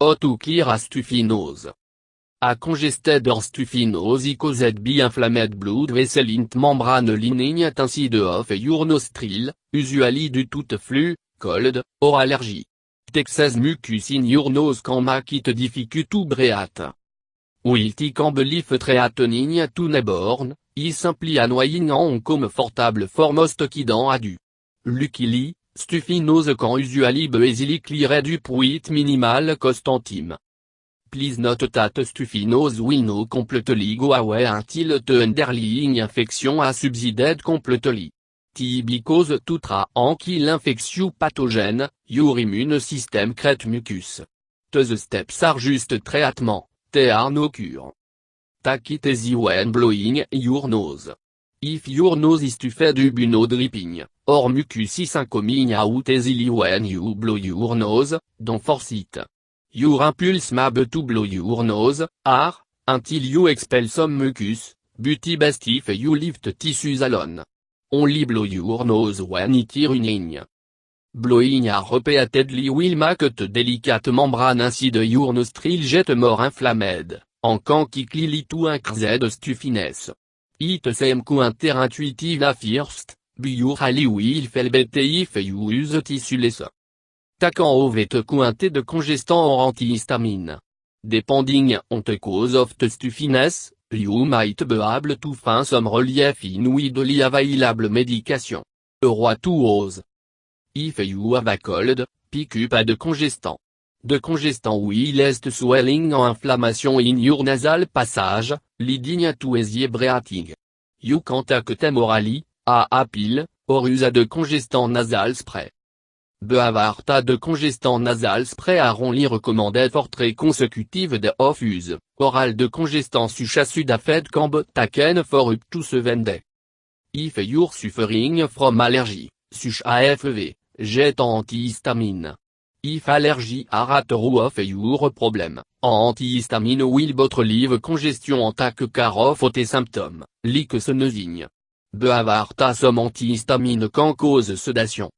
How to clear a stuffy nose. A congested or stuffy nose caused by inflamed blood vessel in membrane lining inside of your nostril, usually due to flu, cold, or allergy. Excess mucus in your nose can make it difficult to breathe. While it can be threatening to newborn, is simply annoying and uncomfortable for most kids and adults. Luckily, stuffy nose can usually be easily cleared up with minimal cost and time. Please note that stuffy nose will not completely go away until the underlying infection has subsided completely. Because to try and kill infectious pathogen, your immune system creates mucus. The steps are just treatment, they are no cure. Take it easy when blowing your nose. If your nose is stuffed by no dripping, or mucus is coming out easily when you blow your nose, don't force it. Your impulse may be to blow your nose, until you expel some mucus, but best if you leave the tissues alone. Only blow your nose when it is running. Blowing repeatedly will make the delicate membrane inside your nostril get more inflamed, and can quickly lead to increased stuffiness. It seems counterintuitive at first, but your body will feel better if you use tissue less. Take off quantity de congestant or antihistamine. Depending on the cause of the stuffiness, you might be able to find some relief in widely available medication. What to use? If you have a cold, pick up a decongestant. Decongestant will ease swelling and inflammation in your nasal passage, leading to easier breathing. You can take them orally, a pill, or use a decongestant nasal spray. Beavarta decongestant nasal spray are only recommended for 3 consecutive days of use. Oral decongestant such can be taken for up to 7 days. If you're suffering from allergy, such AFV, get antihistamine. If allergy are at root of your problem, antihistamine will both relieve congestion and take care of the symptoms, like sneezing. Beavarta some antihistamine can cause sedation.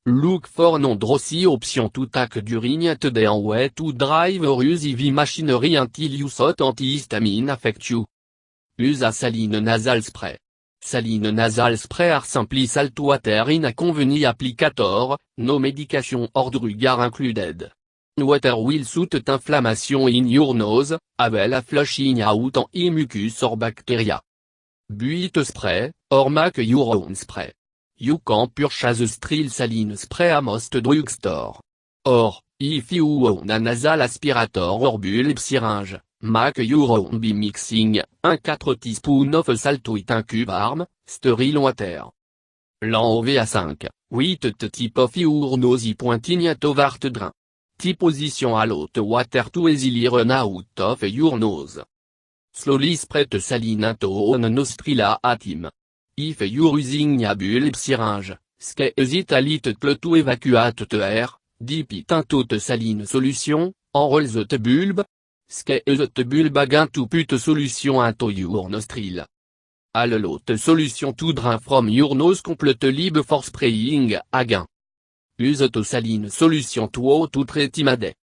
Look for non-drowsy option to take during the day and way to drive or use heavy machinery until you thought antihistamine affect you. Use a saline nasal spray. Saline nasal spray are simply salt water in a convenient applicator, no medication or drug are included. Water will soothe inflammation in your nose, while flushing out any mucus or bacteria. Buit spray, or make your own spray. You can purchase sterile saline spray at most drugstore. Or, if you own a nasal aspirator or bulb syringe, make your own by mixing 1/4 teaspoon of salt with un cube warm, sterile water. L'enlever à 5, with the tip of your nose pointing toward the drain. T position allow the water to easily run out of your nose. Slowly spread the saline into one nostril at a time. If you're using a bulb syringe, squeeze it a little to evacuate the air, dip it into the saline solution, enroll the bulb. Squeeze the bulb again to put solution into your nostril. Allow the solution to drain from your nose completely before spraying again. Use the saline solution to treat day.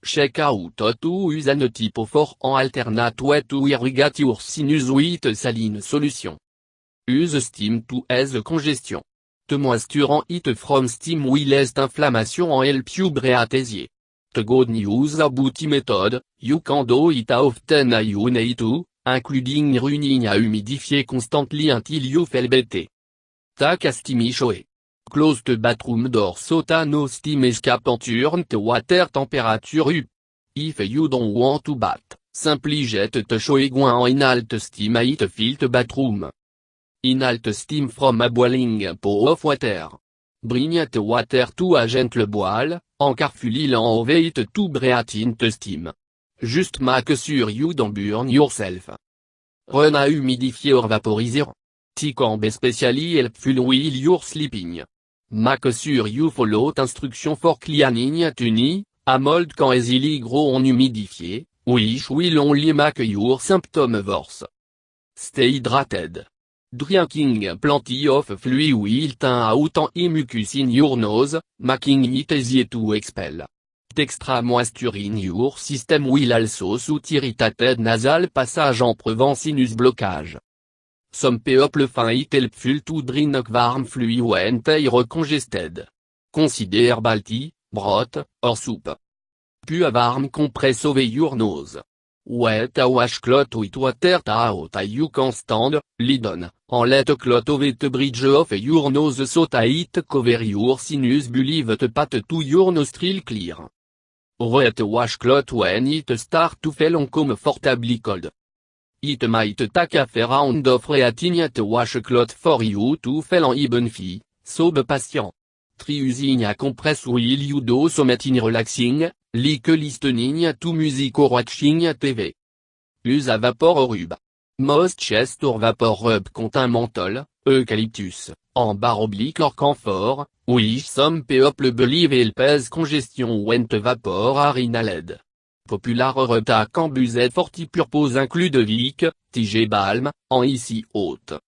Check out to use an type for an alternate way to irrigate your sinus with saline solution. Use steam to ease congestion. The moisture it from steam will ease inflammation and help you breathe easier. The good news about the method, you can do it often as you need to, including running a humidifier constantly until you feel better. Take a steamy shower. Close the bathroom door so that no steam escape and turn the water temperature up. If you don't want to bath, simply jet the shower and inhale the steam it fill the bathroom. Inhale the steam from a boiling pot of water. Bring the water to a gentle boil, and carefully enleve it to breathe in the steam. Just make sure you don't burn yourself. Run a humidifier or vaporizer. It can be especially helpful while you're sleeping. Make sure you follow instruction for cleaning tiny, a mold can easily grow on humidifier, which will only make your symptoms worse. Stay hydrated. Drinking plenty of fluid will thin out any mucus in your nose, making it easier to expel. extra moisture in your system will also suit irritated nasal passage en prevent sinus blockage. Some people find it helpful to drink warm fluid when they are congested. Consider herbal tea, broth, or soup. Puis a warm compress over your nose. Wet a washcloth with water out you can stand, lid on, and let a cloth over the bridge of your nose so tight cover your sinus believe the path to your nostril clear. Wet washcloth when it start to feel uncomfortably cold. It might take a fair round of reheating at washcloth for you to feel even fee, so be patient. Try using a compress will you do something relaxing, like listening to music or watching TV. Use a vapor rub. Most chest or vapor rub contain menthol, eucalyptus, ambar oblique or camphor, which some people believe helps congestion when the vapor are inhaled. Popular rub a cambuzet forti purpose inclut de vic, tige balm, en ici haute.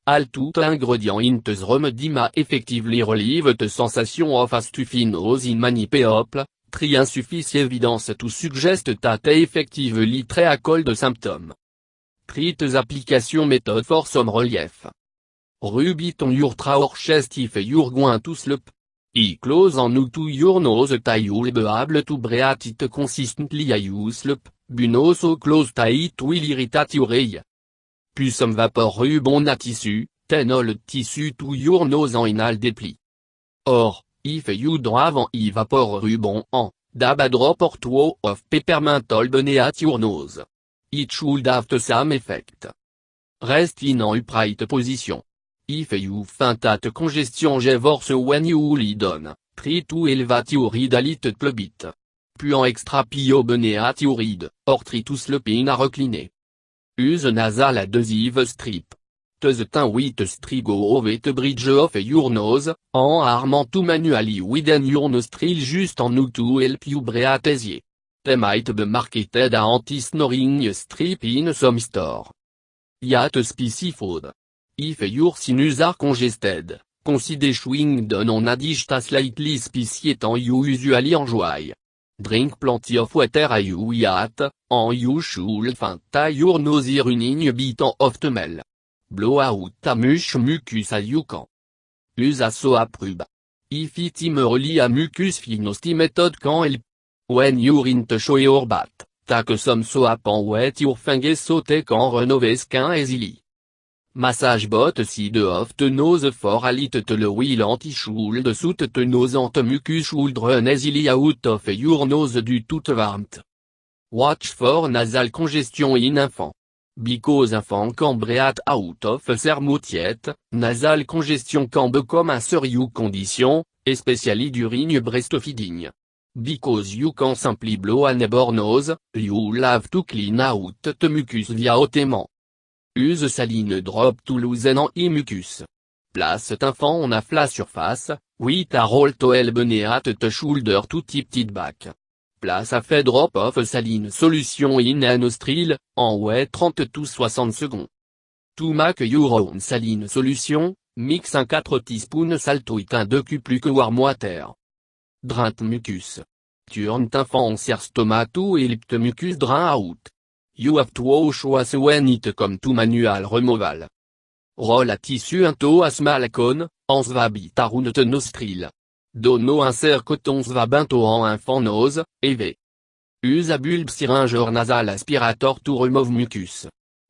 All tout ingredient in this remedy may effectively relieve the sensation of a stuffy nose in many people, try insufficient evidence to suggest that they effectively treat a cold symptom. Treat application method for some relief. Rub it on your throat or chest if you're going to sleep. I close on to your nose that you'll be able to breathe it consistently as you sleep, but no so close that it will irritate your eye. Puis some vapor rub on a tissue, then all tissue to your nose en inhale deeply. Or, if you don't have an vapor rub on, dab a drop or two of peppermint beneath your nose. It should have the same effect. Rest in an upright position. If you find that congestion gets worse when you lie down, try to elevate your head a little bit. Puis en extrapio beneath your head, or try to sleep in a recline. Use nasal adhesive strip. The thing with strip go over the bridge of your nose, en armant to manually within your nostril just en to help you breathe easier. They might be marketed a anti-snoring strip in some store. Yet specified. If your sinus are congested, consider chewing down on a dish slightly spicy than you usually enjoy. Drink plenty of water as you eat, and you should find your nose running a bit of the smell. Blow out a mucus as you can. Use a soap rub. If it merely a mucus phenosti method can help. When you're in the shower or bath, take some soap and wet your fingers so they can remove skin easily. Massage both sides of the nose for a little while and should suit the nose and the mucus should run easily out of your nose due to the warmth. Watch for nasal congestion in infant. Because infant can breathe out of their mouth yet, nasal congestion can become a serious condition, especially during breastfeeding. Because you can simply blow a newborn nose, you'll have to clean out the mucus via otement. Use saline drop to loosen an mucus. Place infant on a flat surface, with a roll towel beneath the shoulder to tip it back. Place a fait drop of saline solution in a nostril, en wet 30 to 60 secondes. To make your own saline solution, mix un 4 teaspoons salt with un 2 cups warm water. Drink mucus. Turn infant on sear stomach to help the mucus drain out. You have to wash when it come to manual removal. Roll a tissue into a small cone, en swab it around the nostril. Dono insert coton swab into en infant nose, EV. Use a bulb syringe or nasal aspirator to remove mucus.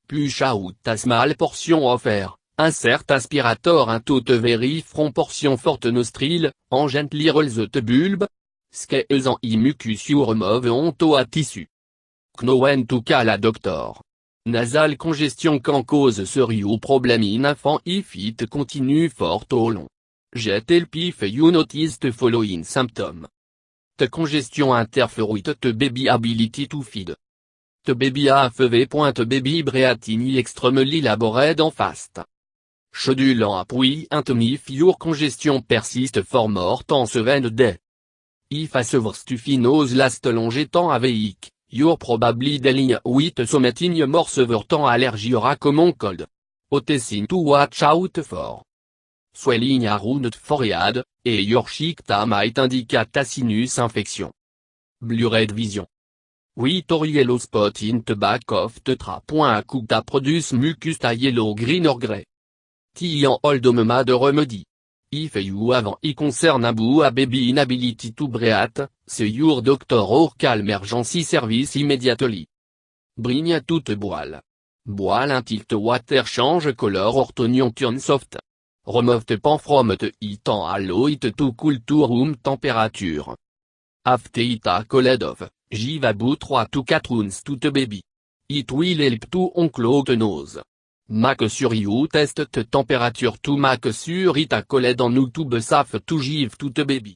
Push out a small portion of air, insert aspirator into the very front portion for the nostril, and gently roll the bulb. Squeeze in mucus you remove onto a tissue. Know when to call a doctor. Nasal congestion can cause serious problem in infant if it continue for too long. Get help if you notice the following symptom. The congestion interfere with the baby ability to feed. The baby have baby breathing extremely labored and fast. Schedule en appui if your congestion persist for more than 7 days. If a severe stuffy nose last longtemps avec. You're probably dealing with something more severe than allergy or a common cold. A thing to watch out for. Swelling around the forehead, et your cheek might indicate a sinus infection. Blue-red vision. We or yellow spot in the back of the tra.akuta produce mucus a yellow green or grey. Tian hold mad remedy. If you have I concern a baby inability to breathe, see your doctor or call emergency service immediately. Bring toute boile. Boil until the water change color or turn soft. Remove the pan from the heat and allow it to cool to room temperature. After it a cooled off, give about 3 to 4 ounces to the baby. It will help to unclog the nose. Make sure you test the temperature to make sure it a cooled on tube safe to give to the baby.